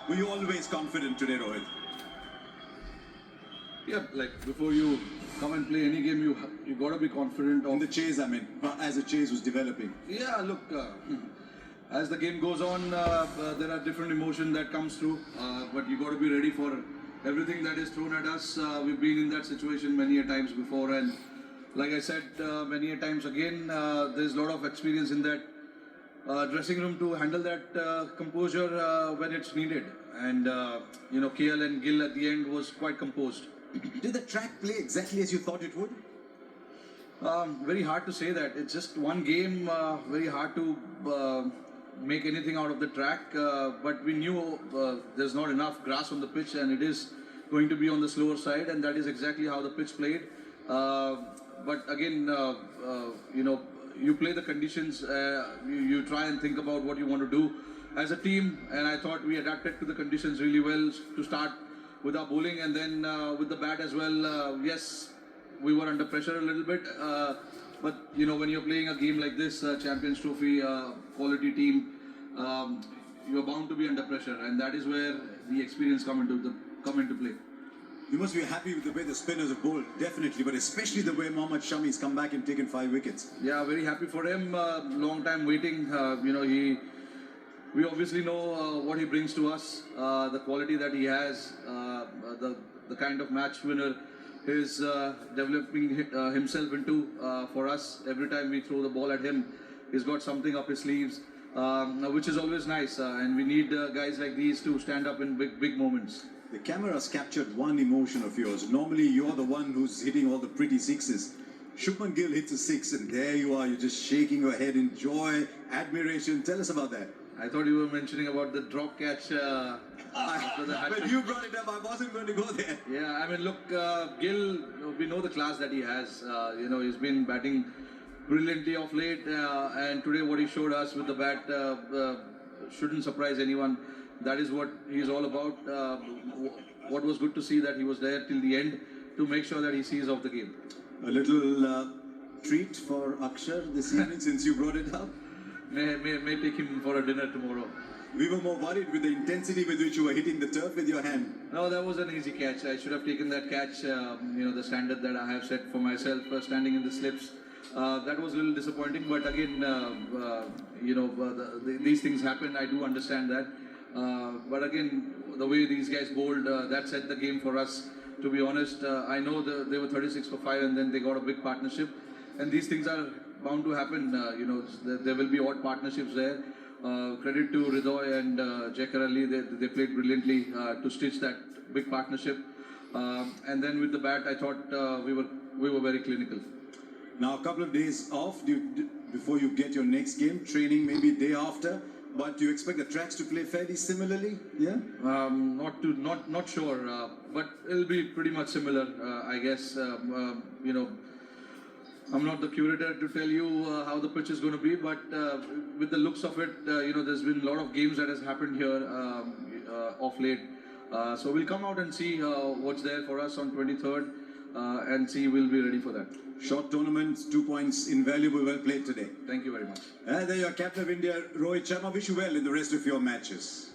Were you always confident today, Rohit? Yeah, like before you come and play any game, you gotta be confident In of. the chase, I mean, as the chase was developing. Yeah, look, as the game goes on, there are different emotions that comes through, but you got to be ready for everything that is thrown at us. We've been in that situation many a times before, and like I said, many a times again, there's a lot of experience in that dressing room to handle that composure when it's needed. And KL and Gill at the end was quite composed. Did the track play exactly as you thought it would? Very hard to say that. It's just one game. Very hard to make anything out of the track. But we knew there's not enough grass on the pitch, and it is going to be on the slower side, and that is exactly how the pitch played. But again, you play the conditions. You try and think about what you want to do as a team, and I thought we adapted to the conditions really well to start with our bowling, and then with the bat as well. Yes, we were under pressure a little bit, but when you're playing a game like this, Champions Trophy, quality team, you're bound to be under pressure, and that is where the experience come into play. You must be happy with the way the spinners have bowled, definitely, but especially the way Mohammad Shami's come back and taken 5 wickets. Yeah, very happy for him. Long time waiting. We obviously know what he brings to us, the quality that he has, the kind of match winner is developing himself into for us. Every time we throw the ball at him, he's got something up his sleeves, which is always nice. And we need guys like these to stand up in big moments. The camera's captured one emotion of yours. Normally, you're the one who's hitting all the pretty sixes. Shubman Gill hits a 6, and there you are. You're just shaking your head in joy, admiration. Tell us about that. I thought you were mentioning about the drop catch. When you brought it up, I wasn't going to go there. Yeah, I mean, look, Gill, we know the class that he has. He's been batting brilliantly of late, and today what he showed us with the bat shouldn't surprise anyone. That is what he's all about. What was good to see that he was there till the end to make sure that he sees off the game. A little treat for Akshar this evening since you brought it up. May take him for a dinner tomorrow. We were more worried with the intensity with which you were hitting the turf with your hand. No, that was an easy catch. I should have taken that catch. The standard that I have set for myself, standing in the slips. That was a little disappointing, but again, these things happen. I do understand that. But again, the way these guys bowled, that set the game for us. To be honest, I know they were 36 for 5, and then they got a big partnership. And these things are bound to happen. There will be odd partnerships there. Credit to Ridoy and Jekar Ali. They played brilliantly to stitch that big partnership. And then with the bat, I thought we were very clinical. Now, a couple of days off before you get your next game, training maybe day after. But do you expect the tracks to play fairly similarly? Yeah. Not sure, but it'll be pretty much similar, I guess. I'm not the curator to tell you how the pitch is going to be, but with the looks of it, there's been a lot of games that has happened here of late. So we'll come out and see what's there for us on 23rd, and see we'll be ready for that. Short tournament, 2 points, invaluable, well played today. Thank you very much. There you are, Captain of India, Rohit Sharma. Wish you well in the rest of your matches.